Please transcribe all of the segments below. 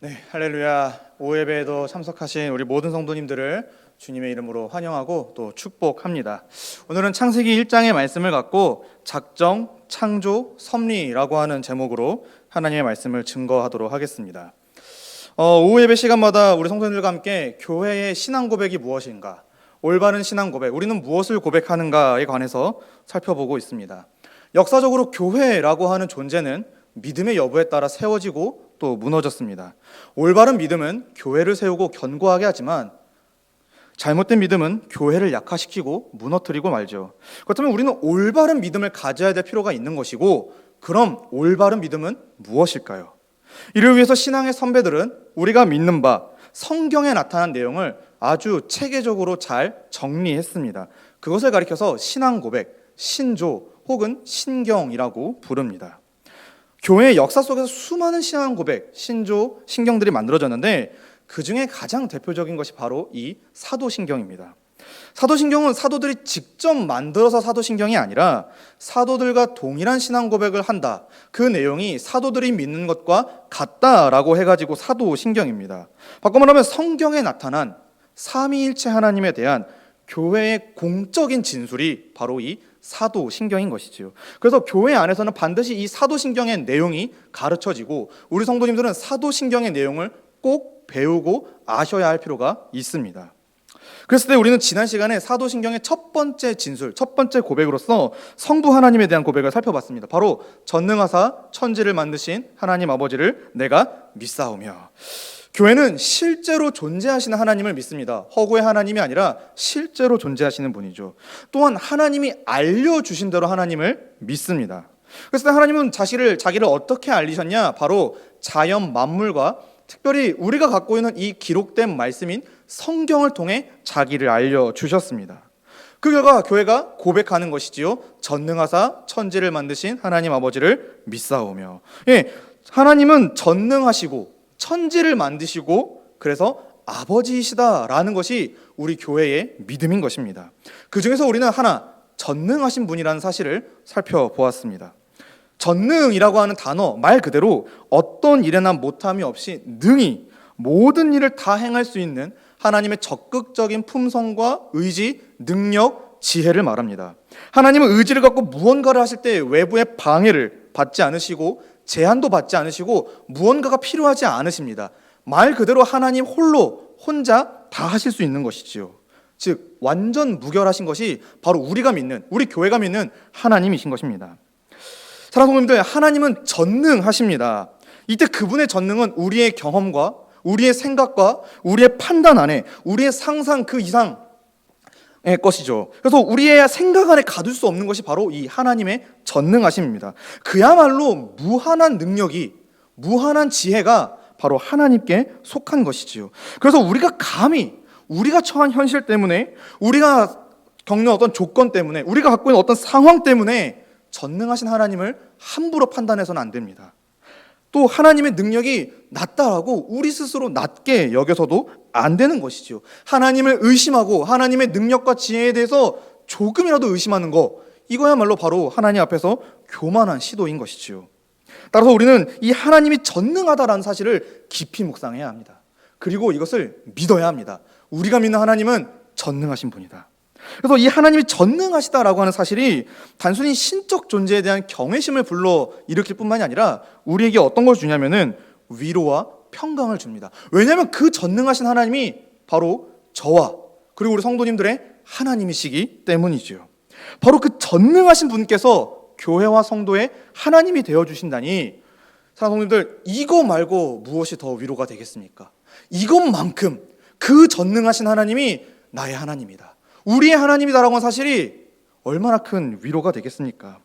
네, 할렐루야. 오예배에도 참석하신 우리 모든 성도님들을 주님의 이름으로 환영하고 또 축복합니다. 오늘은 창세기 1장의 말씀을 갖고 작정, 창조, 섭리라고 하는 제목으로 하나님의 말씀을 증거하도록 하겠습니다. 오예배 시간마다 우리 성도님들과 함께 교회의 신앙 고백이 무엇인가, 올바른 신앙 고백, 우리는 무엇을 고백하는가에 관해서 살펴보고 있습니다. 역사적으로 교회라고 하는 존재는 믿음의 여부에 따라 세워지고 또 무너졌습니다. 올바른 믿음은 교회를 세우고 견고하게 하지만 잘못된 믿음은 교회를 약화시키고 무너뜨리고 말죠. 그렇다면 우리는 올바른 믿음을 가져야 될 필요가 있는 것이고, 그럼 올바른 믿음은 무엇일까요? 이를 위해서 신앙의 선배들은 우리가 믿는 바 성경에 나타난 내용을 아주 체계적으로 잘 정리했습니다. 그것을 가리켜서 신앙 고백, 신조 혹은 신경이라고 부릅니다. 교회의 역사 속에서 수많은 신앙 고백, 신조, 신경들이 만들어졌는데 그 중에 가장 대표적인 것이 바로 이 사도신경입니다. 사도신경은 사도들이 직접 만들어서 사도신경이 아니라 사도들과 동일한 신앙 고백을 한다, 그 내용이 사도들이 믿는 것과 같다라고 해가지고 사도신경입니다. 바꿔 말하면 성경에 나타난 삼위일체 하나님에 대한 교회의 공적인 진술이 바로 이 사도신경인 것이지요. 그래서 교회 안에서는 반드시 이 사도신경의 내용이 가르쳐지고 우리 성도님들은 사도신경의 내용을 꼭 배우고 아셔야 할 필요가 있습니다. 그랬을 때 우리는 지난 시간에 사도신경의 첫 번째 진술, 첫 번째 고백으로서 성부 하나님에 대한 고백을 살펴봤습니다. 바로 전능하사 천지를 만드신 하나님 아버지를 내가 믿사오며, 교회는 실제로 존재하시는 하나님을 믿습니다. 허구의 하나님이 아니라 실제로 존재하시는 분이죠. 또한 하나님이 알려주신 대로 하나님을 믿습니다. 그래서 하나님은 자기를 어떻게 알리셨냐? 바로 자연 만물과 특별히 우리가 갖고 있는 이 기록된 말씀인 성경을 통해 자기를 알려주셨습니다. 그 결과 교회가 고백하는 것이지요. 전능하사 천지를 만드신 하나님 아버지를 믿사오며. 하나님은 전능하시고 천지를 만드시고 그래서 아버지이시다라는 것이 우리 교회의 믿음인 것입니다. 그 중에서 우리는 하나, 전능하신 분이라는 사실을 살펴보았습니다. 전능이라고 하는 단어 말 그대로 어떤 일에나 못함이 없이 능히 모든 일을 다 행할 수 있는 하나님의 적극적인 품성과 의지, 능력, 지혜를 말합니다. 하나님은 의지를 갖고 무언가를 하실 때 외부의 방해를 받지 않으시고 제한도 받지 않으시고 무언가가 필요하지 않으십니다. 말 그대로 하나님 혼자 다 하실 수 있는 것이지요. 즉 완전 무결하신 것이 바로 우리가 믿는, 우리 교회가 믿는 하나님이신 것입니다. 사랑하는 성도님들, 하나님은 전능하십니다. 이때 그분의 전능은 우리의 경험과 우리의 생각과 우리의 판단 안에, 우리의 상상 그 이상의 것이죠. 그래서 우리의 생각 안에 가둘 수 없는 것이 바로 이 하나님의 전능하심입니다. 그야말로 무한한 능력이, 무한한 지혜가 바로 하나님께 속한 것이지요. 그래서 우리가 감히 우리가 처한 현실 때문에, 우리가 겪는 어떤 조건 때문에, 우리가 갖고 있는 어떤 상황 때문에 전능하신 하나님을 함부로 판단해서는 안 됩니다. 또 하나님의 능력이 낮다라고 우리 스스로 낮게 여겨서도 안 되는 것이죠. 하나님을 의심하고 하나님의 능력과 지혜에 대해서 조금이라도 의심하는 거, 이거야말로 바로 하나님 앞에서 교만한 시도인 것이지요. 따라서 우리는 이 하나님이 전능하다라는 사실을 깊이 묵상해야 합니다. 그리고 이것을 믿어야 합니다. 우리가 믿는 하나님은 전능하신 분이다. 그래서 이 하나님이 전능하시다라고 하는 사실이 단순히 신적 존재에 대한 경외심을 불러일으킬 뿐만이 아니라 우리에게 어떤 걸 주냐면은 위로와 평강을 줍니다. 왜냐하면 그 전능하신 하나님이 바로 저와 그리고 우리 성도님들의 하나님이시기 때문이죠. 바로 그 전능하신 분께서 교회와 성도의 하나님이 되어주신다니, 사랑하는 성도님들, 이거 말고 무엇이 더 위로가 되겠습니까? 이것만큼 그 전능하신 하나님이 나의 하나님이다, 우리의 하나님이다라고 하는 사실이 얼마나 큰 위로가 되겠습니까?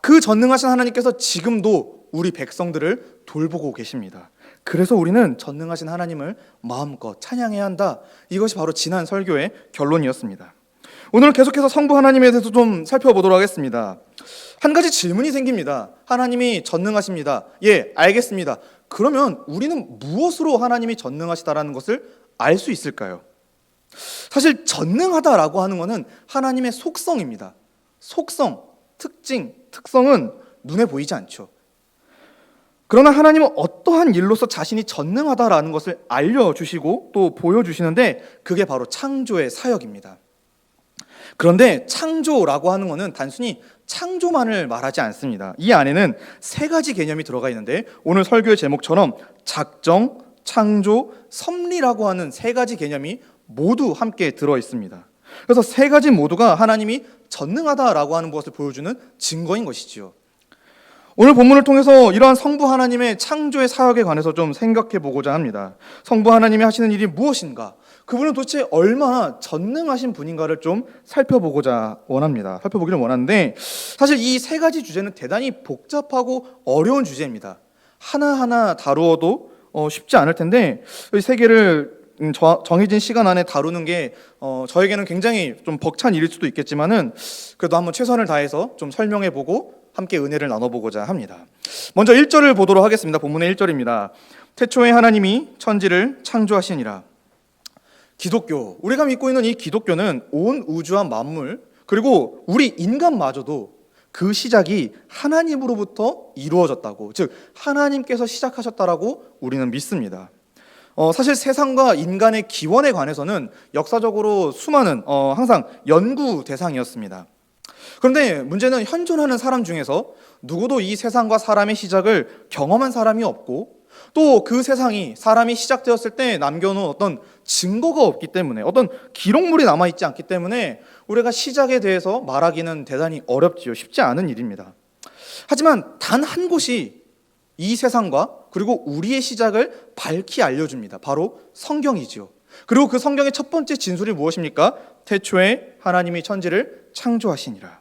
그 전능하신 하나님께서 지금도 우리 백성들을 돌보고 계십니다. 그래서 우리는 전능하신 하나님을 마음껏 찬양해야 한다. 이것이 바로 지난 설교의 결론이었습니다. 오늘 계속해서 성부 하나님에 대해서 좀 살펴보도록 하겠습니다. 한 가지 질문이 생깁니다. 하나님이 전능하십니다. 예, 알겠습니다. 그러면 우리는 무엇으로 하나님이 전능하시다라는 것을 알 수 있을까요? 사실 전능하다라고 하는 것은 하나님의 속성입니다. 속성, 특징, 특성은 눈에 보이지 않죠. 그러나 하나님은 어떠한 일로서 자신이 전능하다라는 것을 알려주시고 또 보여주시는데 그게 바로 창조의 사역입니다. 그런데 창조라고 하는 것은 단순히 창조만을 말하지 않습니다. 이 안에는 세 가지 개념이 들어가 있는데 오늘 설교의 제목처럼 작정, 창조, 섭리라고 하는 세 가지 개념이 모두 함께 들어 있습니다. 그래서 세 가지 모두가 하나님이 전능하다라고 하는 것을 보여주는 증거인 것이지요. 오늘 본문을 통해서 이러한 성부 하나님의 창조의 사역에 관해서 좀 생각해 보고자 합니다. 성부 하나님이 하시는 일이 무엇인가? 그분은 도대체 얼마나 전능하신 분인가를 좀 살펴보기를 원하는데 사실 이 세 가지 주제는 대단히 복잡하고 어려운 주제입니다. 하나하나 다루어도 쉽지 않을 텐데 이 세 개를 정해진 시간 안에 다루는 게 저에게는 굉장히 좀 벅찬 일일 수도 있겠지만은 그래도 한번 최선을 다해서 좀 설명해보고 함께 은혜를 나눠보고자 합니다. 먼저 1절을 보도록 하겠습니다. 본문의 1절입니다. 태초에 하나님이 천지를 창조하시니라. 기독교, 우리가 믿고 있는 이 기독교는 온 우주와 만물 그리고 우리 인간마저도 그 시작이 하나님으로부터 이루어졌다고, 즉 하나님께서 시작하셨다라고 우리는 믿습니다. 사실 세상과 인간의 기원에 관해서는 역사적으로 수많은 항상 연구 대상이었습니다. 그런데 문제는 현존하는 사람 중에서 누구도 이 세상과 사람의 시작을 경험한 사람이 없고 또 그 세상이 사람이 시작되었을 때 남겨놓은 어떤 증거가 없기 때문에 어떤 기록물이 남아있지 않기 때문에 우리가 시작에 대해서 말하기는 대단히 어렵지요. 쉽지 않은 일입니다. 하지만 단 한 곳이 이 세상과 그리고 우리의 시작을 밝히 알려줍니다. 바로 성경이지요. 그리고 그 성경의 첫 번째 진술이 무엇입니까? 태초에 하나님이 천지를 창조하시니라.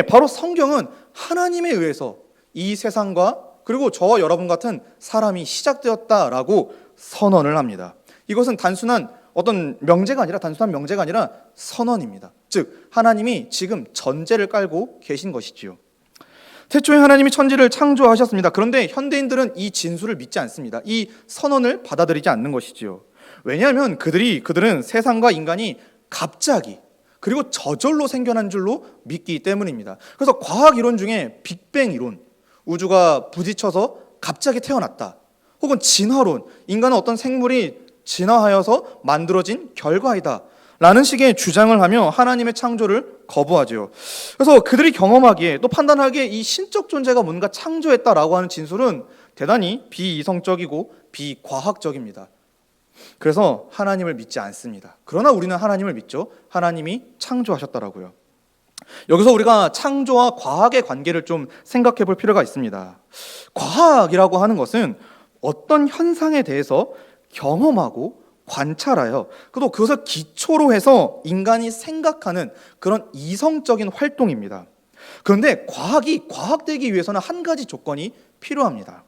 바로 성경은 하나님에 의해서 이 세상과 그리고 저와 여러분 같은 사람이 시작되었다라고 선언을 합니다. 이것은 단순한 명제가 아니라 선언입니다. 즉 하나님이 지금 전제를 깔고 계신 것이지요. 태초에 하나님이 천지를 창조하셨습니다. 그런데 현대인들은 이 진술을 믿지 않습니다. 이 선언을 받아들이지 않는 것이지요. 왜냐하면 그들은 세상과 인간이 갑자기 그리고 저절로 생겨난 줄로 믿기 때문입니다. 그래서 과학 이론 중에 빅뱅 이론, 우주가 부딪혀서 갑자기 태어났다, 혹은 진화론, 인간은 어떤 생물이 진화하여서 만들어진 결과이다 라는 식의 주장을 하며 하나님의 창조를 거부하죠. 그래서 그들이 경험하기에 또 판단하기에 이 신적 존재가 뭔가 창조했다라고 하는 진술은 대단히 비이성적이고 비과학적입니다. 그래서 하나님을 믿지 않습니다. 그러나 우리는 하나님을 믿죠. 하나님이 창조하셨더라고요. 여기서 우리가 창조와 과학의 관계를 좀 생각해 볼 필요가 있습니다. 과학이라고 하는 것은 어떤 현상에 대해서 경험하고 관찰하여 또 그것을 기초로 해서 인간이 생각하는 그런 이성적인 활동입니다. 그런데 과학이 과학되기 위해서는 한 가지 조건이 필요합니다.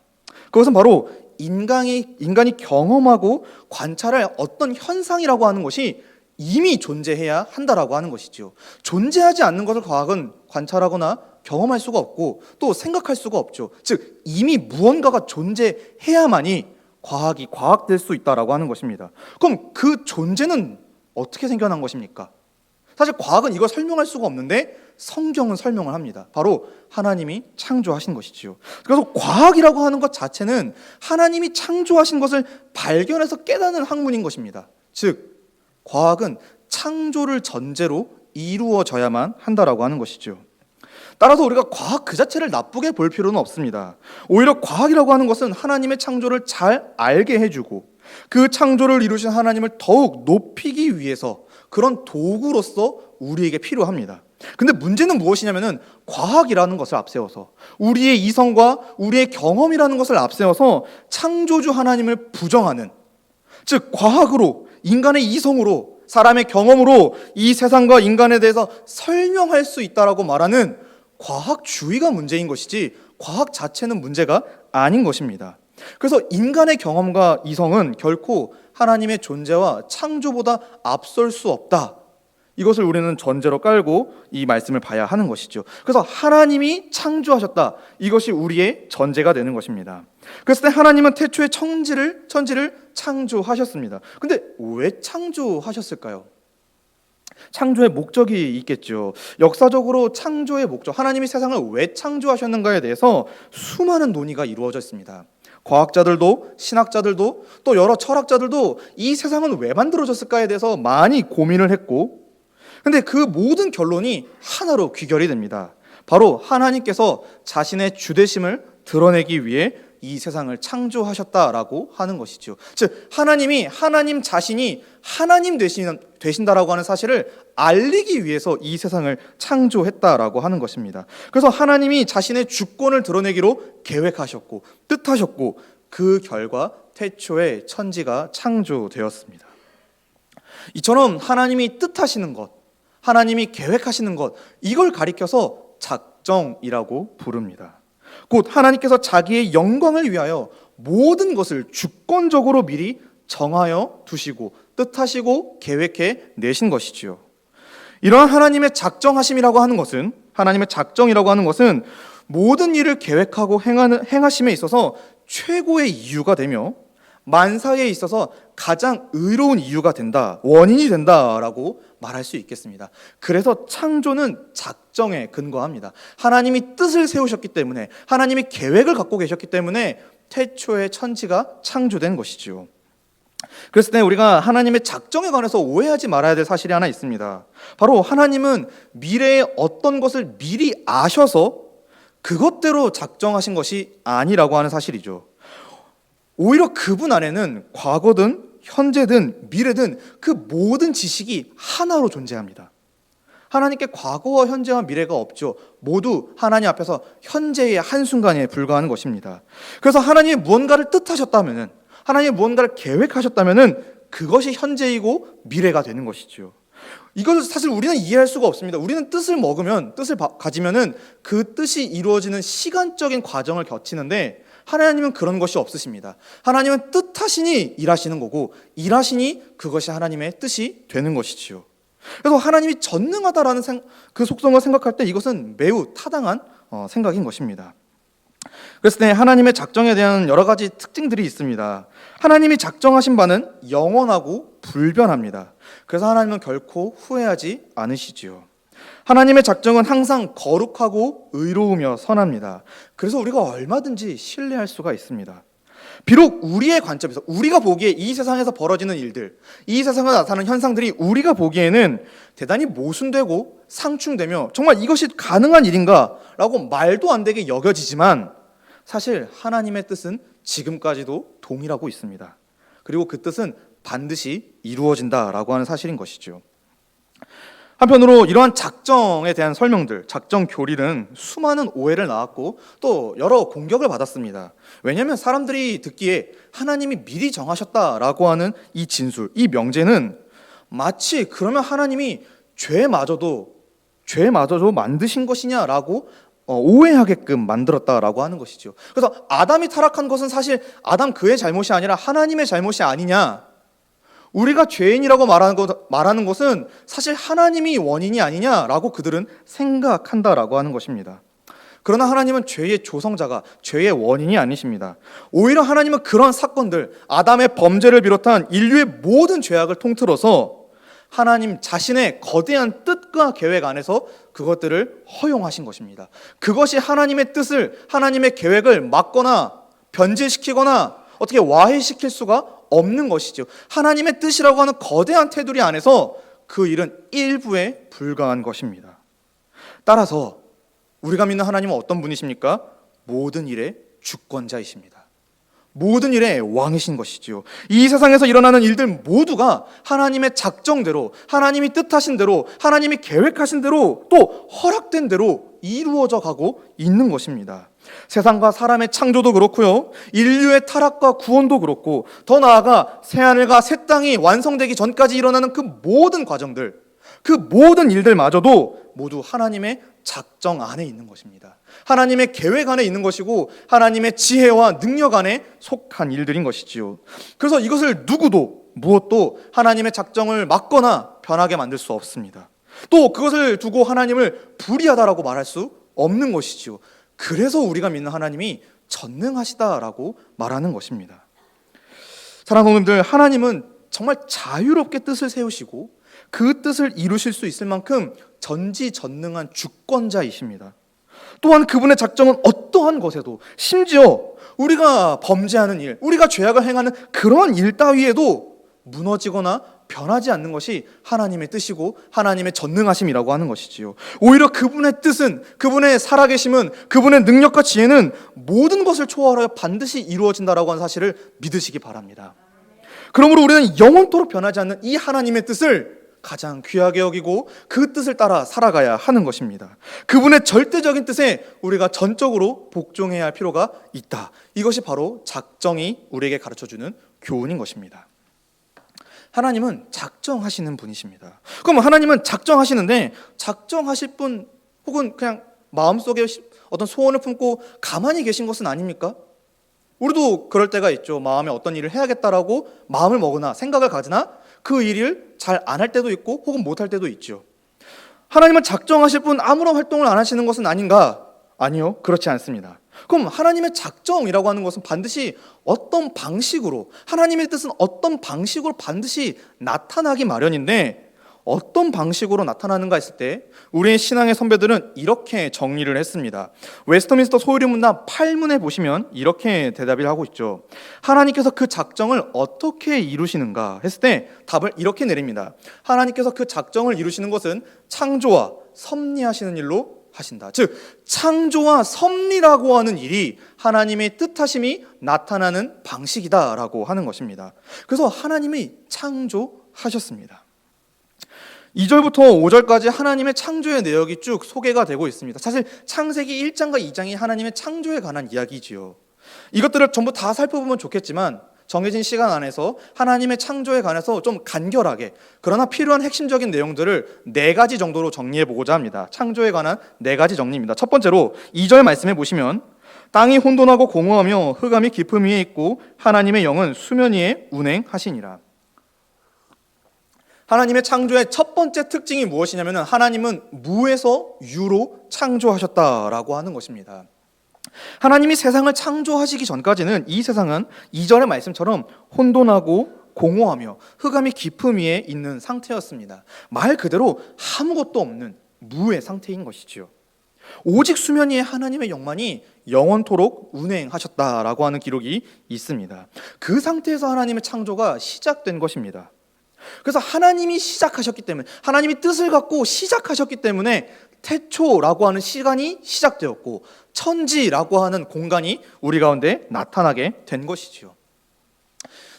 그것은 바로 인간이 경험하고 관찰할 어떤 현상이라고 하는 것이 이미 존재해야 한다라고 하는 것이지요. 존재하지 않는 것을 과학은 관찰하거나 경험할 수가 없고 또 생각할 수가 없죠. 즉 이미 무언가가 존재해야만이 과학이 과학될 수 있다라고 하는 것입니다. 그럼 그 존재는 어떻게 생겨난 것입니까? 사실 과학은 이걸 설명할 수가 없는데 성경은 설명을 합니다. 바로 하나님이 창조하신 것이지요. 그래서 과학이라고 하는 것 자체는 하나님이 창조하신 것을 발견해서 깨닫는 학문인 것입니다. 즉 과학은 창조를 전제로 이루어져야만 한다라고 하는 것이죠. 따라서 우리가 과학 그 자체를 나쁘게 볼 필요는 없습니다. 오히려 과학이라고 하는 것은 하나님의 창조를 잘 알게 해주고 그 창조를 이루신 하나님을 더욱 높이기 위해서 그런 도구로서 우리에게 필요합니다. 근데 문제는 무엇이냐면은 과학이라는 것을 앞세워서 우리의 이성과 우리의 경험이라는 것을 앞세워서 창조주 하나님을 부정하는, 즉 과학으로 인간의 이성으로 사람의 경험으로 이 세상과 인간에 대해서 설명할 수 있다라고 말하는 과학주의가 문제인 것이지 과학 자체는 문제가 아닌 것입니다. 그래서 인간의 경험과 이성은 결코 하나님의 존재와 창조보다 앞설 수 없다. 이것을 우리는 전제로 깔고 이 말씀을 봐야 하는 것이죠. 그래서 하나님이 창조하셨다. 이것이 우리의 전제가 되는 것입니다. 그랬을 때 하나님은 태초에 천지를 창조하셨습니다. 근데 왜 창조하셨을까요? 창조의 목적이 있겠죠. 역사적으로 창조의 목적, 하나님이 세상을 왜 창조하셨는가에 대해서 수많은 논의가 이루어져 있습니다. 과학자들도 신학자들도 또 여러 철학자들도 이 세상은 왜 만들어졌을까에 대해서 많이 고민을 했고, 근데 그 모든 결론이 하나로 귀결이 됩니다. 바로 하나님께서 자신의 주되심을 드러내기 위해 이 세상을 창조하셨다라고 하는 것이죠. 즉 하나님 자신이 하나님 되신다라고 하는 사실을 알리기 위해서 이 세상을 창조했다라고 하는 것입니다. 그래서 하나님이 자신의 주권을 드러내기로 계획하셨고 뜻하셨고, 그 결과 태초에 천지가 창조되었습니다. 이처럼 하나님이 뜻하시는 것, 하나님이 계획하시는 것, 이걸 가리켜서 작정이라고 부릅니다. 곧 하나님께서 자기의 영광을 위하여 모든 것을 주권적으로 미리 정하여 두시고 뜻하시고 계획해 내신 것이지요. 이러한 하나님의 작정하심이라고 하는 것은, 하나님의 작정이라고 하는 것은 모든 일을 계획하고 행하심에 있어서 최고의 이유가 되며 만사에 있어서 가장 의로운 이유가 된다, 원인이 된다라고 말할 수 있겠습니다. 그래서 창조는 작정에 근거합니다. 하나님이 뜻을 세우셨기 때문에, 하나님이 계획을 갖고 계셨기 때문에 태초에 천지가 창조된 것이지요. 그랬을 때 우리가 하나님의 작정에 관해서 오해하지 말아야 될 사실이 하나 있습니다. 바로 하나님은 미래에 어떤 것을 미리 아셔서 그것대로 작정하신 것이 아니라고 하는 사실이죠. 오히려 그분 안에는 과거든 현재든 미래든 그 모든 지식이 하나로 존재합니다. 하나님께 과거와 현재와 미래가 없죠. 모두 하나님 앞에서 현재의 한순간에 불과한 것입니다. 그래서 하나님이 무언가를 뜻하셨다면은, 하나님이 무언가를 계획하셨다면은 그것이 현재이고 미래가 되는 것이죠. 이것을 사실 우리는 이해할 수가 없습니다. 우리는 뜻을 가지면은 그 뜻이 이루어지는 시간적인 과정을 거치는데, 하나님은 그런 것이 없으십니다. 하나님은 뜻하시니 일하시는 거고, 일하시니 그것이 하나님의 뜻이 되는 것이지요. 그래서 하나님이 전능하다라는 그 속성을 생각할 때 이것은 매우 타당한 생각인 것입니다. 그랬을 때 하나님의 작정에 대한 여러 가지 특징들이 있습니다. 하나님이 작정하신 바는 영원하고 불변합니다. 그래서 하나님은 결코 후회하지 않으시지요. 하나님의 작정은 항상 거룩하고 의로우며 선합니다. 그래서 우리가 얼마든지 신뢰할 수가 있습니다. 비록 우리의 관점에서, 우리가 보기에 이 세상에서 벌어지는 일들, 이 세상에 나타나는 현상들이 우리가 보기에는 대단히 모순되고 상충되며 정말 이것이 가능한 일인가? 라고 말도 안 되게 여겨지지만, 사실 하나님의 뜻은 지금까지도 동일하고 있습니다. 그리고 그 뜻은 반드시 이루어진다라고 하는 사실인 것이죠. 한편으로 이러한 작정에 대한 설명들, 작정 교리는 수많은 오해를 낳았고 또 여러 공격을 받았습니다. 왜냐하면 사람들이 듣기에 하나님이 미리 정하셨다라고 하는 이 진술, 이 명제는 마치 그러면 하나님이 죄마저도 만드신 것이냐라고 오해하게끔 만들었다라고 하는 것이죠. 그래서 아담이 타락한 것은 사실 아담 그의 잘못이 아니라 하나님의 잘못이 아니냐, 우리가 죄인이라고 말하는 것은 사실 하나님이 원인이 아니냐라고 그들은 생각한다라고 하는 것입니다. 그러나 하나님은 죄의 조성자가, 죄의 원인이 아니십니다. 오히려 하나님은 그런 사건들, 아담의 범죄를 비롯한 인류의 모든 죄악을 통틀어서 하나님 자신의 거대한 뜻과 계획 안에서 그것들을 허용하신 것입니다. 그것이 하나님의 뜻을, 하나님의 계획을 막거나 변질시키거나 어떻게 와해시킬 수가 없는 것이죠. 하나님의 뜻이라고 하는 거대한 테두리 안에서 그 일은 일부에 불과한 것입니다. 따라서 우리가 믿는 하나님은 어떤 분이십니까? 모든 일의 주권자이십니다. 모든 일의 왕이신 것이지요. 이 세상에서 일어나는 일들 모두가 하나님의 작정대로, 하나님이 뜻하신 대로, 하나님이 계획하신 대로, 또 허락된 대로 이루어져 가고 있는 것입니다. 세상과 사람의 창조도 그렇고요, 인류의 타락과 구원도 그렇고, 더 나아가 새하늘과 새 땅이 완성되기 전까지 일어나는 그 모든 과정들, 그 모든 일들마저도 모두 하나님의 작정 안에 있는 것입니다. 하나님의 계획 안에 있는 것이고 하나님의 지혜와 능력 안에 속한 일들인 것이지요. 그래서 이것을 누구도 무엇도 하나님의 작정을 막거나 변하게 만들 수 없습니다. 또 그것을 두고 하나님을 불의하다라고 말할 수 없는 것이지요. 그래서 우리가 믿는 하나님이 전능하시다라고 말하는 것입니다. 사랑하는 성도님들, 하나님은 정말 자유롭게 뜻을 세우시고 그 뜻을 이루실 수 있을 만큼 전지전능한 주권자이십니다. 또한 그분의 작정은 어떠한 어떠한 것에도, 심지어 우리가 범죄하는 일, 우리가 죄악을 행하는 그런 일 따위에도 무너지거나 변하지 않는 것이 하나님의 뜻이고 하나님의 전능하심이라고 하는 것이지요. 오히려 그분의 뜻은, 그분의 살아계심은, 그분의 능력과 지혜는 모든 것을 초월하여 반드시 이루어진다라고 하는 사실을 믿으시기 바랍니다. 그러므로 우리는 영원토록 변하지 않는 이 하나님의 뜻을 가장 귀하게 여기고 그 뜻을 따라 살아가야 하는 것입니다. 그분의 절대적인 뜻에 우리가 전적으로 복종해야 할 필요가 있다. 이것이 바로 작정이 우리에게 가르쳐주는 교훈인 것입니다. 하나님은 작정하시는 분이십니다. 그럼 하나님은 작정하시는데 작정하실 분 혹은 그냥 마음속에 어떤 소원을 품고 가만히 계신 것은 아닙니까? 우리도 그럴 때가 있죠. 마음에 어떤 일을 해야겠다라고 마음을 먹으나 생각을 가지나 그 일을 잘 안 할 때도 있고 혹은 못할 때도 있죠. 하나님은 작정하실 분 아무런 활동을 안 하시는 것은 아닌가? 아니요, 그렇지 않습니다. 그럼 하나님의 작정이라고 하는 것은 반드시 어떤 방식으로, 하나님의 뜻은 어떤 방식으로 반드시 나타나기 마련인데 어떤 방식으로 나타나는가 했을 때 우리의 신앙의 선배들은 이렇게 정리를 했습니다. 웨스터민스터 소유리 문답 8문에 보시면 이렇게 대답을 하고 있죠. 하나님께서 그 작정을 어떻게 이루시는가 했을 때 답을 이렇게 내립니다. 하나님께서 그 작정을 이루시는 것은 창조와 섭리하시는 일로 하신다. 즉 창조와 섭리라고 하는 일이 하나님의 뜻하심이 나타나는 방식이다라고 하는 것입니다. 그래서 하나님이 창조하셨습니다. 2절부터 5절까지 하나님의 창조의 내역이 쭉 소개가 되고 있습니다. 사실 창세기 1장과 2장이 하나님의 창조에 관한 이야기지요. 이것들을 전부 다 살펴보면 좋겠지만 정해진 시간 안에서 하나님의 창조에 관해서 좀 간결하게, 그러나 필요한 핵심적인 내용들을 4가지 정도로 정리해보고자 합니다. 창조에 관한 4가지 정리입니다. 첫 번째로 2절 말씀해 보시면 땅이 혼돈하고 공허하며 흑암이 깊음 위에 있고 하나님의 영은 수면 위에 운행하시니라. 하나님의 창조의 첫 번째 특징이 무엇이냐면 하나님은 무에서 유로 창조하셨다라고 하는 것입니다. 하나님이 세상을 창조하시기 전까지는 이 세상은 2절의 말씀처럼 혼돈하고 공허하며 흑암이 깊음 위에 있는 상태였습니다. 말 그대로 아무것도 없는 무의 상태인 것이지요. 오직 수면 위에 하나님의 영만이 영원토록 운행하셨다라고 하는 기록이 있습니다. 그 상태에서 하나님의 창조가 시작된 것입니다. 그래서 하나님이 시작하셨기 때문에, 하나님이 뜻을 갖고 시작하셨기 때문에 태초라고 하는 시간이 시작되었고 천지라고 하는 공간이 우리 가운데 나타나게 된 것이지요.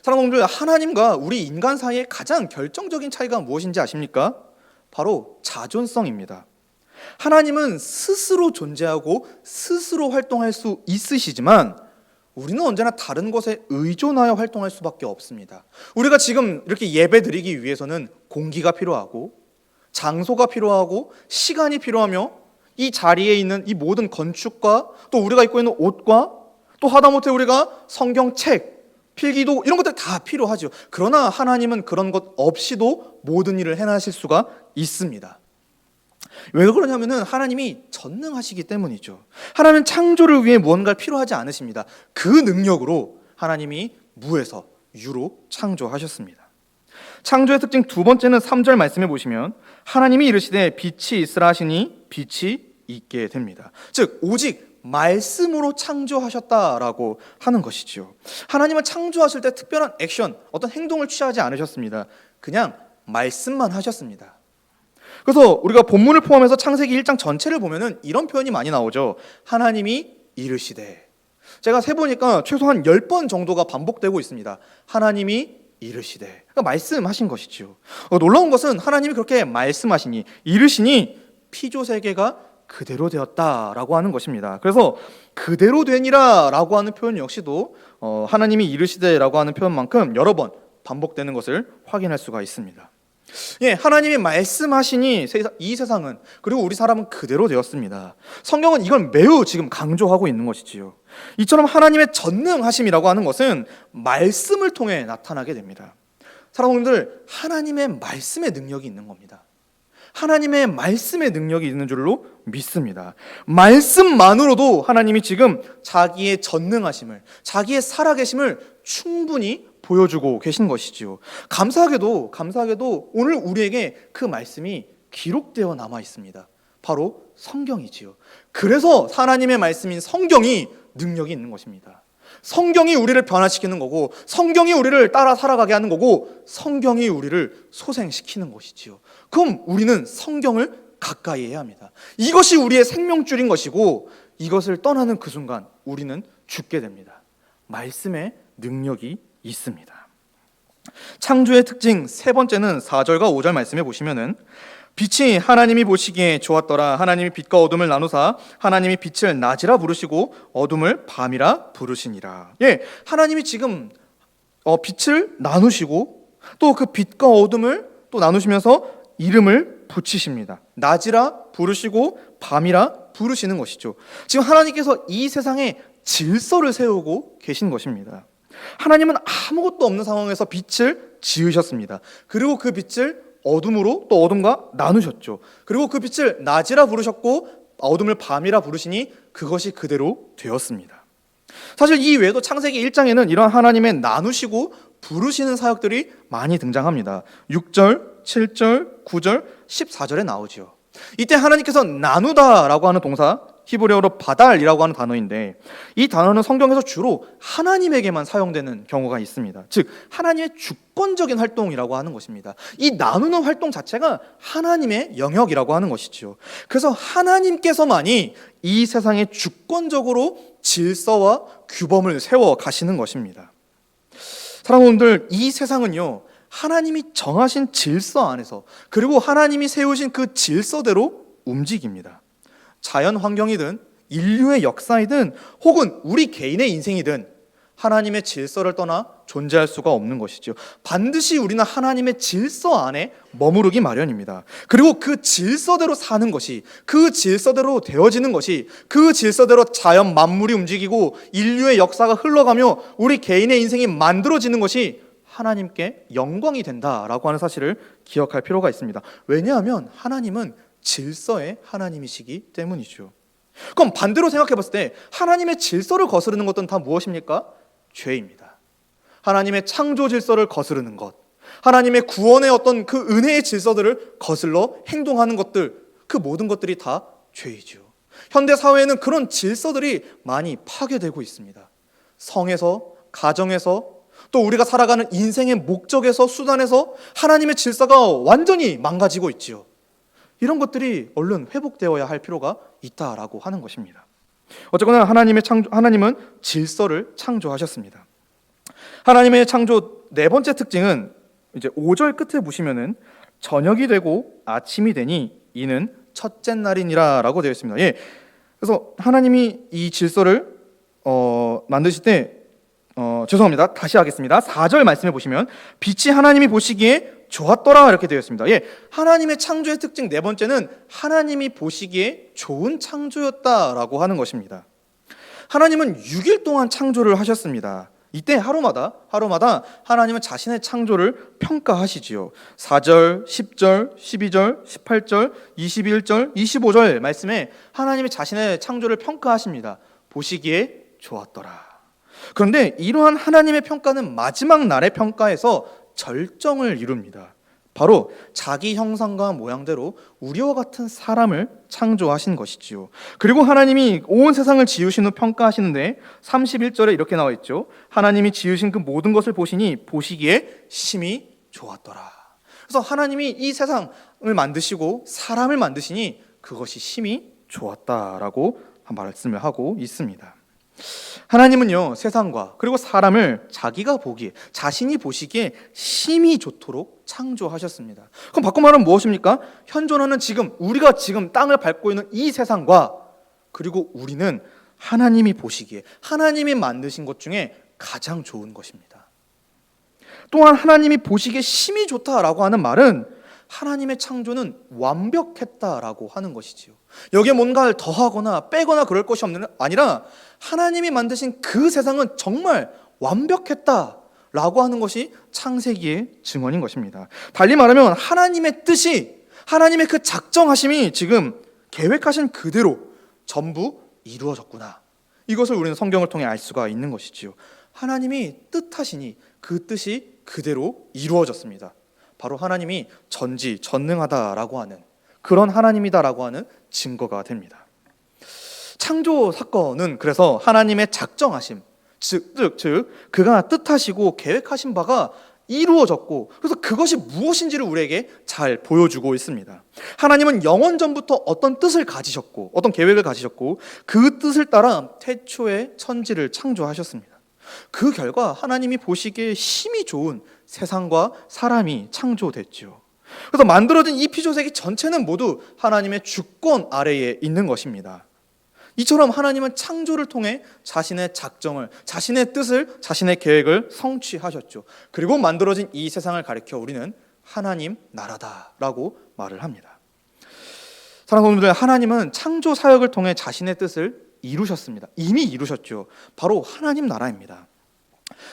사랑하는 분들, 하나님과 우리 인간 사이의 가장 결정적인 차이가 무엇인지 아십니까? 바로 자존성입니다. 하나님은 스스로 존재하고 스스로 활동할 수 있으시지만 우리는 언제나 다른 것에 의존하여 활동할 수밖에 없습니다. 우리가 지금 이렇게 예배 드리기 위해서는 공기가 필요하고 장소가 필요하고 시간이 필요하며 이 자리에 있는 이 모든 건축과 또 우리가 입고 있는 옷과 또 하다못해 우리가 성경책, 필기도 이런 것들 다 필요하죠. 그러나 하나님은 그런 것 없이도 모든 일을 해나실 수가 있습니다. 왜 그러냐면은 하나님이 전능하시기 때문이죠. 하나님은 창조를 위해 무언가 필요하지 않으십니다. 그 능력으로 하나님이 무에서 유로 창조하셨습니다. 창조의 특징 두 번째는 3절 말씀해 보시면 하나님이 이르시되 빛이 있으라 하시니 빛이 있게 됩니다. 즉 오직 말씀으로 창조하셨다라고 하는 것이지요. 하나님은 창조하실 때 특별한 액션, 어떤 행동을 취하지 않으셨습니다. 그냥 말씀만 하셨습니다. 그래서 우리가 본문을 포함해서 창세기 1장 전체를 보면은 이런 표현이 많이 나오죠. 하나님이 이르시되. 제가 세보니까 최소한 10번 정도가 반복되고 있습니다. 하나님이 이르시되. 그러니까 말씀하신 것이죠. 놀라운 것은 하나님이 그렇게 말씀하시니, 이르시니 피조세계가 그대로 되었다라고 하는 것입니다. 그래서 그대로 되니라라고 하는 표현 역시도 하나님이 이르시되라고 하는 표현만큼 여러 번 반복되는 것을 확인할 수가 있습니다. 예, 하나님이 말씀하시니 이 세상은, 그리고 우리 사람은 그대로 되었습니다. 성경은 이걸 매우 지금 강조하고 있는 것이지요. 이처럼 하나님의 전능하심이라고 하는 것은 말씀을 통해 나타나게 됩니다. 사랑하는 분들, 하나님의 말씀의 능력이 있는 겁니다. 하나님의 말씀의 능력이 있는 줄로 믿습니다. 말씀만으로도 하나님이 지금 자기의 전능하심을, 자기의 살아계심을 충분히 보여주고 계신 것이지요. 감사하게도 오늘 우리에게 그 말씀이 기록되어 남아 있습니다. 바로 성경이지요. 그래서 하나님의 말씀인 성경이 능력이 있는 것입니다. 성경이 우리를 변화시키는 거고, 성경이 우리를 따라 살아가게 하는 거고, 성경이 우리를 소생시키는 것이지요. 그럼 우리는 성경을 가까이 해야 합니다. 이것이 우리의 생명줄인 것이고, 이것을 떠나는 그 순간 우리는 죽게 됩니다. 말씀에 능력이 있습니다. 창조의 특징 세 번째는 4절과 5절 말씀에 보시면은 빛이 하나님이 보시기에 좋았더라. 하나님이 빛과 어둠을 나누사 하나님이 빛을 낮이라 부르시고 어둠을 밤이라 부르시니라. 하나님이 지금 빛을 나누시고 또 그 빛과 어둠을 또 나누시면서 이름을 붙이십니다. 낮이라 부르시고 밤이라 부르시는 것이죠. 지금 하나님께서 이 세상에 질서를 세우고 계신 것입니다. 하나님은 아무것도 없는 상황에서 빛을 지으셨습니다. 그리고 그 빛을 어둠으로 또 어둠과 나누셨죠. 그리고 그 빛을 낮이라 부르셨고 어둠을 밤이라 부르시니 그것이 그대로 되었습니다. 사실 이 외에도 창세기 1장에는 이런 하나님의 나누시고 부르시는 사역들이 많이 등장합니다. 6절, 7절, 9절, 14절에 나오죠. 이때 하나님께서 나누다라고 하는 동사, 히브리어로 바달이라고 하는 단어인데, 이 단어는 성경에서 주로 하나님에게만 사용되는 경우가 있습니다. 즉 하나님의 주권적인 활동이라고 하는 것입니다. 이 나누는 활동 자체가 하나님의 영역이라고 하는 것이죠. 그래서 하나님께서만이 이 세상에 주권적으로 질서와 규범을 세워 가시는 것입니다. 사랑하는 분들, 이 세상은요 하나님이 정하신 질서 안에서, 그리고 하나님이 세우신 그 질서대로 움직입니다. 자연 환경이든 인류의 역사이든 혹은 우리 개인의 인생이든 하나님의 질서를 떠나 존재할 수가 없는 것이죠. 반드시 우리는 하나님의 질서 안에 머무르기 마련입니다. 그리고 그 질서대로 사는 것이, 그 질서대로 되어지는 것이, 그 질서대로 자연 만물이 움직이고 인류의 역사가 흘러가며 우리 개인의 인생이 만들어지는 것이 하나님께 영광이 된다라고 하는 사실을 기억할 필요가 있습니다. 왜냐하면 하나님은 질서의 하나님이시기 때문이죠. 그럼 반대로 생각해 봤을 때 하나님의 질서를 거스르는 것은 다 무엇입니까? 죄입니다. 하나님의 창조 질서를 거스르는 것, 하나님의 구원의 어떤 그 은혜의 질서들을 거슬러 행동하는 것들, 그 모든 것들이 다 죄이죠. 현대 사회에는 그런 질서들이 많이 파괴되고 있습니다. 성에서, 가정에서, 또 우리가 살아가는 인생의 목적에서, 수단에서 하나님의 질서가 완전히 망가지고 있지요. 이런 것들이 얼른 회복되어야 할 필요가 있다라고 하는 것입니다. 어쨌거나 하나님은 질서를 창조하셨습니다. 하나님의 창조 네 번째 특징은 이제 5절 끝에 보시면은 저녁이 되고 아침이 되니 이는 첫째 날이니라라고 되어 있습니다. 그래서 하나님이 이 질서를 만드실 때 죄송합니다. 다시 하겠습니다. 4절 말씀해 보시면 빛이 하나님이 보시기에 좋았더라 이렇게 되어 있습니다. 하나님의 창조의 특징 네 번째는 하나님이 보시기에 좋은 창조였다라고 하는 것입니다. 하나님은 6일 동안 창조를 하셨습니다. 이때 하루마다 하나님은 자신의 창조를 평가하시지요. 4절, 10절, 12절, 18절, 21절, 25절 말씀에 하나님이 자신의 창조를 평가하십니다. 보시기에 좋았더라. 그런데 이러한 하나님의 평가는 마지막 날의 평가에서 절정을 이룹니다. 바로 자기 형상과 모양대로 우리와 같은 사람을 창조하신 것이지요. 그리고 하나님이 온 세상을 지으신 후 평가하시는데 31절에 이렇게 나와 있죠. 하나님이 지으신 그 모든 것을 보시니 보시기에 심히 좋았더라. 그래서 하나님이 이 세상을 만드시고 사람을 만드시니 그것이 심히 좋았다라고 말씀을 하고 있습니다. 하나님은요 세상과 그리고 사람을 자기가 보기에, 자신이 보시기에 심히 좋도록 창조하셨습니다. 그럼 바꿔 말하면 무엇입니까? 현존하는 지금 우리가 지금 땅을 밟고 있는 이 세상과 그리고 우리는 하나님이 보시기에, 하나님이 만드신 것 중에 가장 좋은 것입니다. 또한 하나님이 보시기에 심히 좋다라고 하는 말은 하나님의 창조는 완벽했다라고 하는 것이지요. 여기에 뭔가를 더하거나 빼거나 그럴 것이 아니라 하나님이 만드신 그 세상은 정말 완벽했다라고 하는 것이 창세기의 증언인 것입니다. 달리 말하면 하나님의 뜻이, 하나님의 그 작정하심이 지금 계획하신 그대로 전부 이루어졌구나. 이것을 우리는 성경을 통해 알 수가 있는 것이지요. 하나님이 뜻하시니 그 뜻이 그대로 이루어졌습니다. 바로 하나님이 전지전능하다라고 하는, 그런 하나님이다라고 하는 증거가 됩니다. 창조 사건은 그래서 하나님의 작정하심, 즉 그가 뜻하시고 계획하신 바가 이루어졌고, 그래서 그것이 무엇인지를 우리에게 잘 보여주고 있습니다. 하나님은 영원 전부터 어떤 뜻을 가지셨고 어떤 계획을 가지셨고 그 뜻을 따라 태초에 천지를 창조하셨습니다. 그 결과 하나님이 보시기에 힘이 좋은 세상과 사람이 창조됐죠. 그래서 만들어진 이 피조세계 전체는 모두 하나님의 주권 아래에 있는 것입니다. 이처럼 하나님은 창조를 통해 자신의 작정을, 자신의 뜻을, 자신의 계획을 성취하셨죠. 그리고 만들어진 이 세상을 가리켜 우리는 하나님 나라다라고 말을 합니다. 사랑하는 분들, 하나님은 창조 사역을 통해 자신의 뜻을 이루셨습니다. 이미 이루셨죠. 바로 하나님 나라입니다.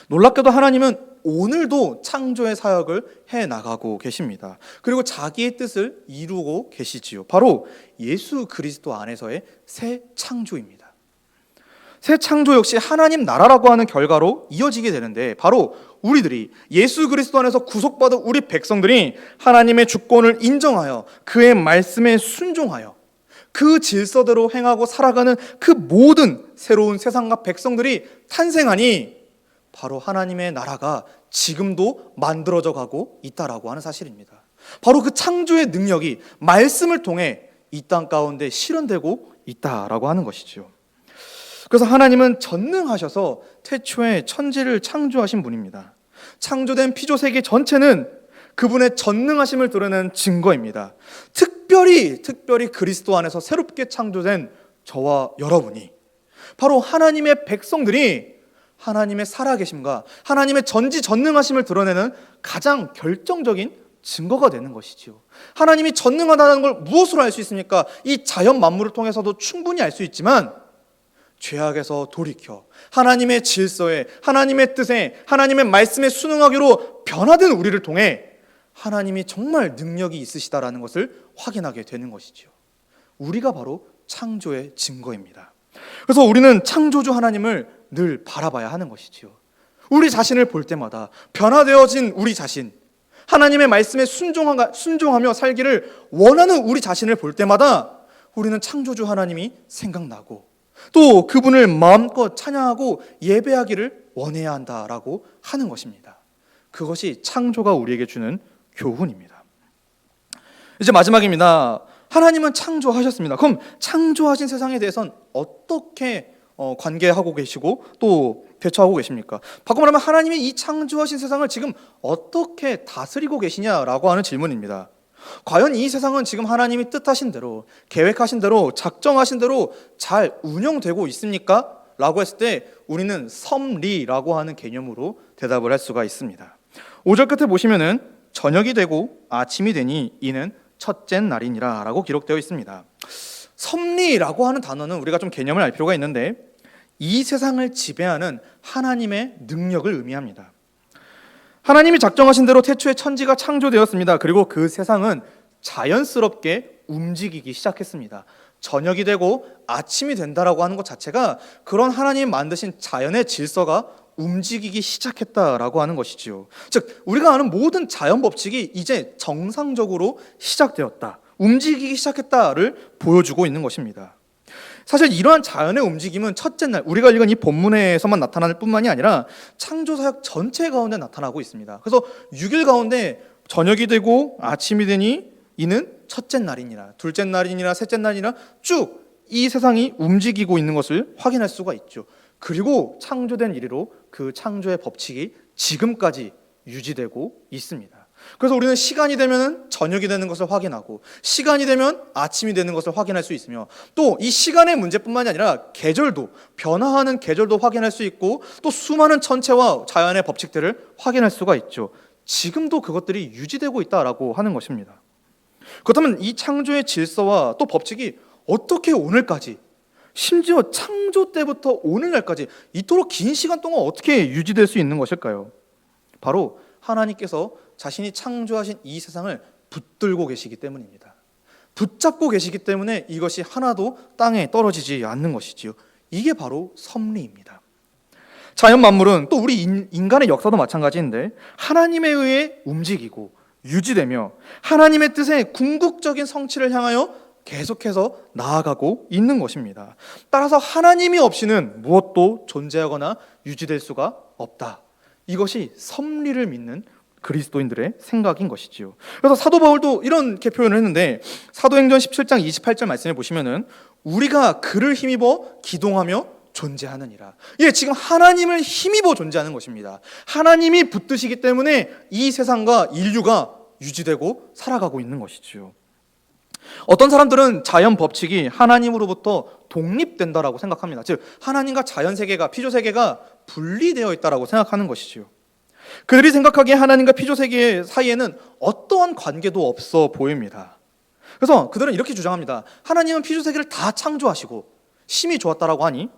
놀랍게도 하나님은 오늘도 창조의 사역을 해나가고 계십니다. 그리고 자기의 뜻을 이루고 계시지요. 바로 예수 그리스도 안에서의 새 창조입니다. 새 창조 역시 하나님 나라라고 하는 결과로 이어지게 되는데, 바로 우리들이 예수 그리스도 안에서 구속받은 우리 백성들이 하나님의 주권을 인정하여 그의 말씀에 순종하여 그 질서대로 행하고 살아가는 그 모든 새로운 세상과 백성들이 탄생하니 바로 하나님의 나라가 지금도 만들어져 가고 있다라고 하는 사실입니다. 바로 그 창조의 능력이 말씀을 통해 이 땅 가운데 실현되고 있다라고 하는 것이죠. 그래서 하나님은 전능하셔서 태초에 천지를 창조하신 분입니다. 창조된 피조세계 전체는 그분의 전능하심을 드러내는 증거입니다. 특별히 그리스도 안에서 새롭게 창조된 저와 여러분이 바로 하나님의 백성들이 하나님의 살아계심과 하나님의 전지전능하심을 드러내는 가장 결정적인 증거가 되는 것이지요. 하나님이 전능하다는 걸 무엇으로 알 수 있습니까? 이 자연 만물을 통해서도 충분히 알 수 있지만, 죄악에서 돌이켜 하나님의 질서에, 하나님의 뜻에, 하나님의 말씀에 순응하기로 변화된 우리를 통해 하나님이 정말 능력이 있으시다라는 것을 확인하게 되는 것이지요. 우리가 바로 창조의 증거입니다. 그래서 우리는 창조주 하나님을 늘 바라봐야 하는 것이지요. 우리 자신을 볼 때마다 변화되어진 우리 자신, 하나님의 말씀에 순종하며 살기를 원하는 우리 자신을 볼 때마다 우리는 창조주 하나님이 생각나고 또 그분을 마음껏 찬양하고 예배하기를 원해야 한다라고 하는 것입니다. 그것이 창조가 우리에게 주는 교훈입니다. 이제 마지막입니다. 하나님은 창조하셨습니다. 그럼 창조하신 세상에 대해서는 어떻게 관계하고 계시고 또 대처하고 계십니까? 바꿔 말하면 하나님이 이 창조하신 세상을 지금 어떻게 다스리고 계시냐라고 하는 질문입니다. 과연 이 세상은 지금 하나님이 뜻하신 대로, 계획하신 대로, 작정하신 대로 잘 운영되고 있습니까? 라고 했을 때 우리는 섭리라고 하는 개념으로 대답을 할 수가 있습니다. 5절 끝에 보시면은 저녁이 되고 아침이 되니 이는 첫째 날이니라 라고 기록되어 있습니다. 섭리라고 하는 단어는 우리가 좀 개념을 알 필요가 있는데, 이 세상을 지배하는 하나님의 능력을 의미합니다. 하나님이 작정하신 대로 태초에 천지가 창조되었습니다. 그리고 그 세상은 자연스럽게 움직이기 시작했습니다. 저녁이 되고 아침이 된다라고 하는 것 자체가 그런 하나님이 만드신 자연의 질서가 움직이기 시작했다라고 하는 것이지요. 즉 우리가 아는 모든 자연 법칙이 이제 정상적으로 시작되었다, 움직이기 시작했다를 보여주고 있는 것입니다. 사실 이러한 자연의 움직임은 첫째 날 우리가 읽은 이 본문에서만 나타날 뿐만이 아니라 창조사역 전체 가운데 나타나고 있습니다. 그래서 6일 가운데 저녁이 되고 아침이 되니 이는 첫째 날이니라, 둘째 날이니라, 셋째 날이니라 쭉 이 세상이 움직이고 있는 것을 확인할 수가 있죠. 그리고 창조된 이래로 그 창조의 법칙이 지금까지 유지되고 있습니다. 그래서 우리는 시간이 되면 저녁이 되는 것을 확인하고 시간이 되면 아침이 되는 것을 확인할 수 있으며, 또 이 시간의 문제뿐만이 아니라 계절도, 변화하는 계절도 확인할 수 있고 또 수많은 천체와 자연의 법칙들을 확인할 수가 있죠. 지금도 그것들이 유지되고 있다라고 하는 것입니다. 그렇다면 이 창조의 질서와 또 법칙이 어떻게 오늘까지, 심지어 창조 때부터 오늘날까지 이토록 긴 시간 동안 어떻게 유지될 수 있는 것일까요? 바로 하나님께서 자신이 창조하신 이 세상을 붙들고 계시기 때문입니다. 붙잡고 계시기 때문에 이것이 하나도 땅에 떨어지지 않는 것이지요. 이게 바로 섭리입니다. 자연 만물은 또 우리 인간의 역사도 마찬가지인데 하나님에 의해 움직이고 유지되며 하나님의 뜻에 궁극적인 성취를 향하여 계속해서 나아가고 있는 것입니다. 따라서 하나님이 없이는 무엇도 존재하거나 유지될 수가 없다. 이것이 섭리를 믿는 그리스도인들의 생각인 것이지요. 그래서 사도 바울도 이렇게 표현을 했는데 사도행전 17장 28절 말씀해 보시면은 우리가 그를 힘입어 기동하며 존재하느니라. 예, 지금 하나님을 힘입어 존재하는 것입니다. 하나님이 붙드시기 때문에 이 세상과 인류가 유지되고 살아가고 있는 것이지요. 어떤 사람들은 자연 법칙이 하나님으로부터 독립된다라고 생각합니다. 즉 하나님과 자연 세계가, 피조 세계가 분리되어 있다라고 생각하는 것이지요. 그들이 생각하기에 하나님과 피조 세계 사이에는 어떠한 관계도 없어 보입니다. 그래서 그들은 이렇게 주장합니다. 하나님은 피조 세계를 다 창조하시고 심히 좋았다라고 하니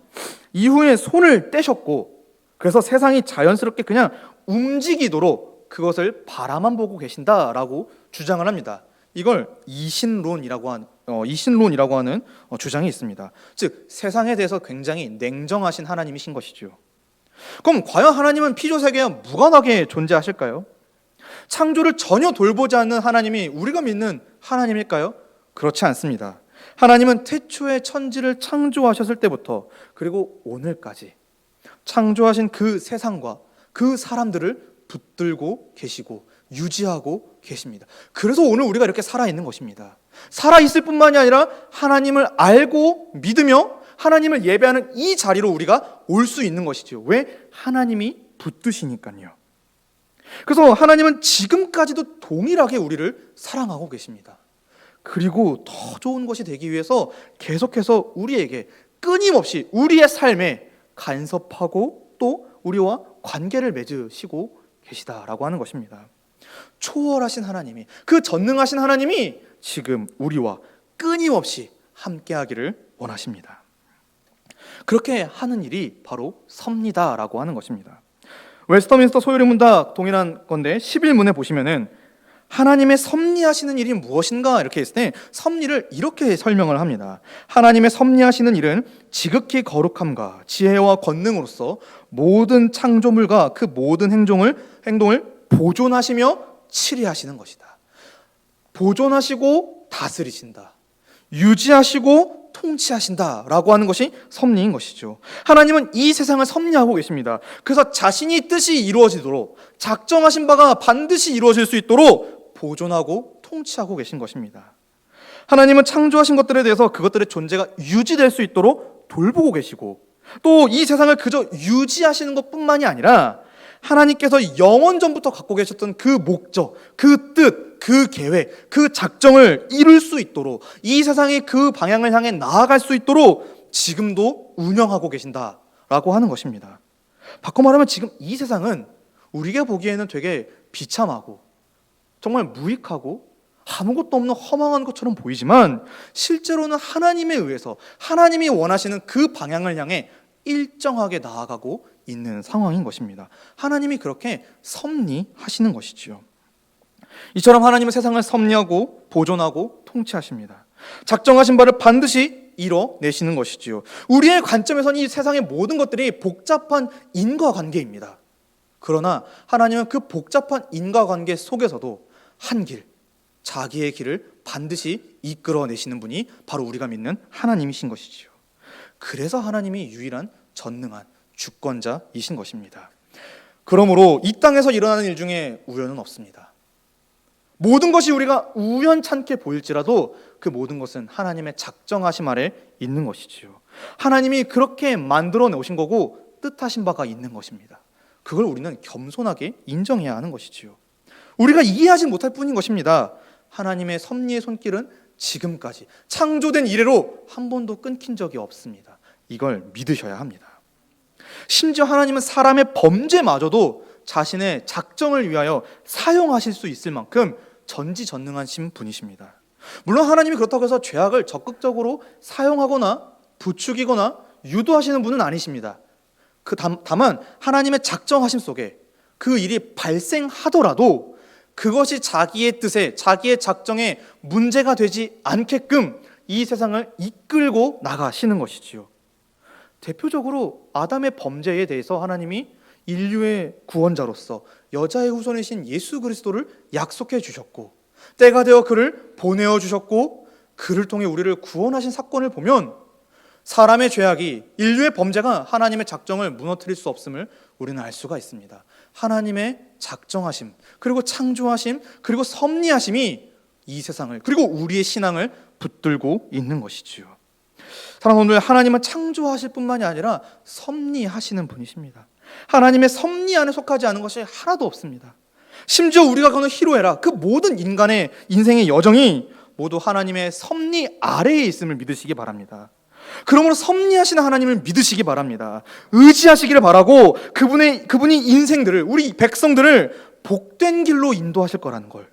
이후에 손을 떼셨고 그래서 세상이 자연스럽게 그냥 움직이도록 그것을 바라만 보고 계신다라고 주장을 합니다. 이걸 이신론이라고 하는 주장이 있습니다. 즉 세상에 대해서 굉장히 냉정하신 하나님이신 것이죠. 그럼 과연 하나님은 피조 세계와 무관하게 존재하실까요? 창조를 전혀 돌보지 않는 하나님이 우리가 믿는 하나님일까요? 그렇지 않습니다. 하나님은 태초에 천지를 창조하셨을 때부터 그리고 오늘까지 창조하신 그 세상과 그 사람들을 붙들고 계시고 유지하고 계십니다. 그래서 오늘 우리가 이렇게 살아있는 것입니다. 살아있을 뿐만이 아니라 하나님을 알고 믿으며 하나님을 예배하는 이 자리로 우리가 올 수 있는 것이죠. 왜? 하나님이 붙드시니까요. 그래서 하나님은 지금까지도 동일하게 우리를 사랑하고 계십니다. 그리고 더 좋은 것이 되기 위해서 계속해서 우리에게 끊임없이 우리의 삶에 간섭하고 또 우리와 관계를 맺으시고 계시다라고 하는 것입니다. 초월하신 하나님이, 그 전능하신 하나님이 지금 우리와 끊임없이 함께하기를 원하십니다. 그렇게 하는 일이 바로 섭리다라고 하는 것입니다. 웨스터민스터 소요리 문답 동일한 건데 11문에 보시면은 하나님의 섭리하시는 일이 무엇인가 이렇게 했을 때 섭리를 이렇게 설명을 합니다. 하나님의 섭리하시는 일은 지극히 거룩함과 지혜와 권능으로서 모든 창조물과 그 모든 행동을 보존하시며 치리하시는 것이다. 보존하시고 다스리신다. 유지하시고 통치하신다라고 하는 것이 섭리인 것이죠. 하나님은 이 세상을 섭리하고 계십니다. 그래서 자신이 뜻이 이루어지도록 작정하신 바가 반드시 이루어질 수 있도록 보존하고 통치하고 계신 것입니다. 하나님은 창조하신 것들에 대해서 그것들의 존재가 유지될 수 있도록 돌보고 계시고 또 이 세상을 그저 유지하시는 것뿐만이 아니라 하나님께서 영원 전부터 갖고 계셨던 그 목적, 그 뜻, 그 계획, 그 작정을 이룰 수 있도록 이 세상이 그 방향을 향해 나아갈 수 있도록 지금도 운영하고 계신다라고 하는 것입니다. 바꿔 말하면 지금 이 세상은 우리가 보기에는 되게 비참하고 정말 무익하고 아무것도 없는 허망한 것처럼 보이지만 실제로는 하나님에 의해서 하나님이 원하시는 그 방향을 향해 일정하게 나아가고 있는 상황인 것입니다. 하나님이 그렇게 섭리하시는 것이지요. 이처럼 하나님은 세상을 섭리하고 보존하고 통치하십니다. 작정하신 바를 반드시 이뤄내시는 것이지요. 우리의 관점에서는 이 세상의 모든 것들이 복잡한 인과관계입니다. 그러나 하나님은 그 복잡한 인과관계 속에서도 한 길, 자기의 길을 반드시 이끌어내시는 분이 바로 우리가 믿는 하나님이신 것이지요. 그래서 하나님이 유일한 전능한 주권자이신 것입니다. 그러므로 이 땅에서 일어나는 일 중에 우연은 없습니다. 모든 것이 우리가 우연찮게 보일지라도 그 모든 것은 하나님의 작정하심 아래 있는 것이지요. 하나님이 그렇게 만들어 놓으신 거고 뜻하신 바가 있는 것입니다. 그걸 우리는 겸손하게 인정해야 하는 것이지요. 우리가 이해하지 못할 뿐인 것입니다. 하나님의 섭리의 손길은 지금까지 창조된 이래로 한 번도 끊긴 적이 없습니다. 이걸 믿으셔야 합니다. 심지어 하나님은 사람의 범죄마저도 자신의 작정을 위하여 사용하실 수 있을 만큼 전지전능하신 분이십니다. 물론 하나님이 그렇다고 해서 죄악을 적극적으로 사용하거나 부추기거나 유도하시는 분은 아니십니다. 다만 하나님의 작정하심 속에 그 일이 발생하더라도 그것이 자기의 뜻에 자기의 작정에 문제가 되지 않게끔 이 세상을 이끌고 나가시는 것이지요. 대표적으로 아담의 범죄에 대해서 하나님이 인류의 구원자로서 여자의 후손이신 예수 그리스도를 약속해 주셨고 때가 되어 그를 보내어 주셨고 그를 통해 우리를 구원하신 사건을 보면 사람의 죄악이, 인류의 범죄가 하나님의 작정을 무너뜨릴 수 없음을 우리는 알 수가 있습니다. 하나님의 작정하심, 그리고 창조하심, 그리고 섭리하심이 이 세상을, 그리고 우리의 신앙을 붙들고 있는 것이지요. 사랑하는 분들, 하나님은 창조하실 뿐만이 아니라 섭리하시는 분이십니다. 하나님의 섭리 안에 속하지 않은 것이 하나도 없습니다. 심지어 우리가 거는 희로애라, 그 모든 인간의 인생의 여정이 모두 하나님의 섭리 아래에 있음을 믿으시기 바랍니다. 그러므로 섭리하시는 하나님을 믿으시기 바랍니다. 의지하시기를 바라고 그분이 인생들을, 우리 백성들을 복된 길로 인도하실 거라는 걸,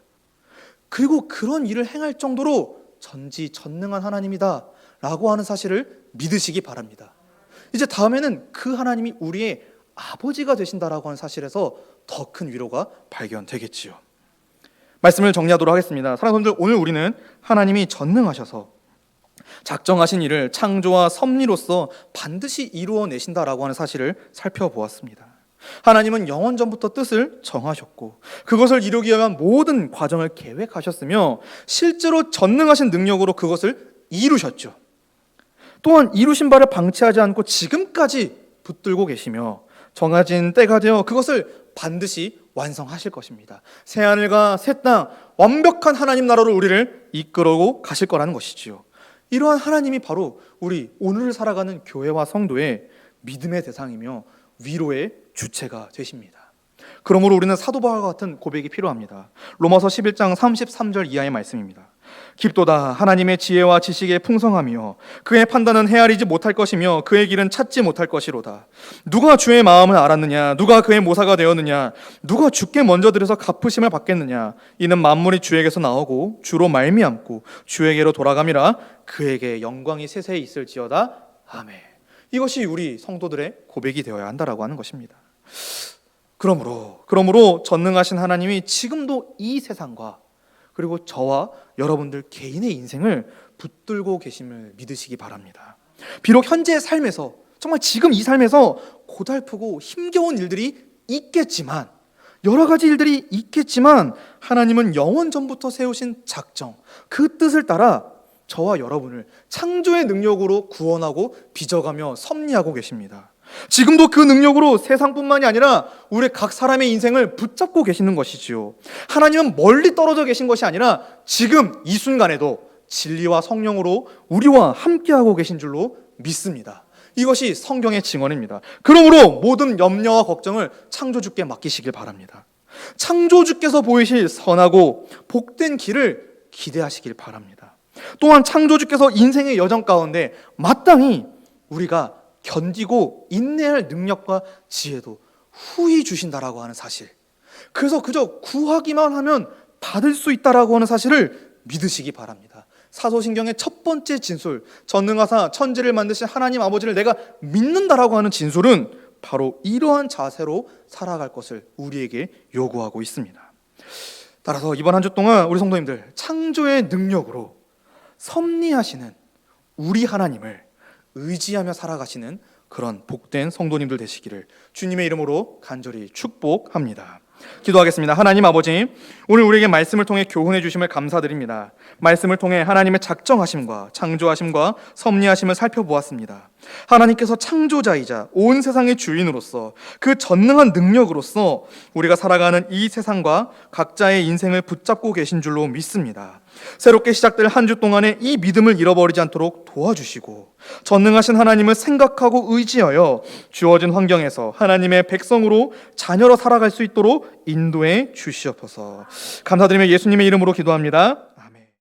그리고 그런 일을 행할 정도로 전지전능한 하나님이다 라고 하는 사실을 믿으시기 바랍니다. 이제 다음에는 그 하나님이 우리의 아버지가 되신다라고 하는 사실에서 더 큰 위로가 발견되겠지요. 말씀을 정리하도록 하겠습니다. 사랑하는 분들, 오늘 우리는 하나님이 전능하셔서 작정하신 일을 창조와 섭리로서 반드시 이루어내신다라고 하는 사실을 살펴보았습니다. 하나님은 영원 전부터 뜻을 정하셨고 그것을 이루기 위한 모든 과정을 계획하셨으며 실제로 전능하신 능력으로 그것을 이루셨죠. 또한 이루신 바를 방치하지 않고 지금까지 붙들고 계시며 정해진 때가 되어 그것을 반드시 완성하실 것입니다. 새하늘과 새 땅, 완벽한 하나님 나라로 우리를 이끌어고 가실 거라는 것이지요. 이러한 하나님이 바로 우리 오늘을 살아가는 교회와 성도의 믿음의 대상이며 위로의 주체가 되십니다. 그러므로 우리는 사도 바울과 같은 고백이 필요합니다. 로마서 11장 33절 이하의 말씀입니다. 깊도다 하나님의 지혜와 지식의 풍성하며 그의 판단은 헤아리지 못할 것이며 그의 길은 찾지 못할 것이로다. 누가 주의 마음을 알았느냐? 누가 그의 모사가 되었느냐? 누가 주께 먼저 들여서 갚으심을 받겠느냐? 이는 만물이 주에게서 나오고 주로 말미암고 주에게로 돌아감이라. 그에게 영광이 세세히 있을지어다. 아멘. 이것이 우리 성도들의 고백이 되어야 한다라고 하는 것입니다. 그러므로 전능하신 하나님이 지금도 이 세상과 그리고 저와 여러분들 개인의 인생을 붙들고 계심을 믿으시기 바랍니다. 비록 현재의 삶에서, 정말 지금 이 삶에서 고달프고 힘겨운 일들이 있겠지만, 여러 가지 일들이 있겠지만 하나님은 영원 전부터 세우신 작정, 그 뜻을 따라 저와 여러분을 창조의 능력으로 구원하고 빚어가며 섭리하고 계십니다. 지금도 그 능력으로 세상뿐만이 아니라 우리 각 사람의 인생을 붙잡고 계시는 것이지요. 하나님은 멀리 떨어져 계신 것이 아니라 지금 이 순간에도 진리와 성령으로 우리와 함께하고 계신 줄로 믿습니다. 이것이 성경의 증언입니다. 그러므로 모든 염려와 걱정을 창조주께 맡기시길 바랍니다. 창조주께서 보이실 선하고 복된 길을 기대하시길 바랍니다. 또한 창조주께서 인생의 여정 가운데 마땅히 우리가 견디고 인내할 능력과 지혜도 후히 주신다라고 하는 사실, 그래서 그저 구하기만 하면 받을 수 있다라고 하는 사실을 믿으시기 바랍니다. 사도신경의 첫 번째 진술, 전능하사 천지를 만드신 하나님 아버지를 내가 믿는다라고 하는 진술은 바로 이러한 자세로 살아갈 것을 우리에게 요구하고 있습니다. 따라서 이번 한 주 동안 우리 성도님들, 창조의 능력으로 섭리하시는 우리 하나님을 의지하며 살아가시는 그런 복된 성도님들 되시기를 주님의 이름으로 간절히 축복합니다. 기도하겠습니다. 하나님 아버지, 오늘 우리에게 말씀을 통해 교훈해 주심을 감사드립니다. 말씀을 통해 하나님의 작정하심과 창조하심과 섭리하심을 살펴보았습니다. 하나님께서 창조자이자 온 세상의 주인으로서 그 전능한 능력으로서 우리가 살아가는 이 세상과 각자의 인생을 붙잡고 계신 줄로 믿습니다. 새롭게 시작될 한 주 동안에 이 믿음을 잃어버리지 않도록 도와주시고 전능하신 하나님을 생각하고 의지하여 주어진 환경에서 하나님의 백성으로 자녀로 살아갈 수 있도록 인도해 주시옵소서. 감사드리며 예수님의 이름으로 기도합니다.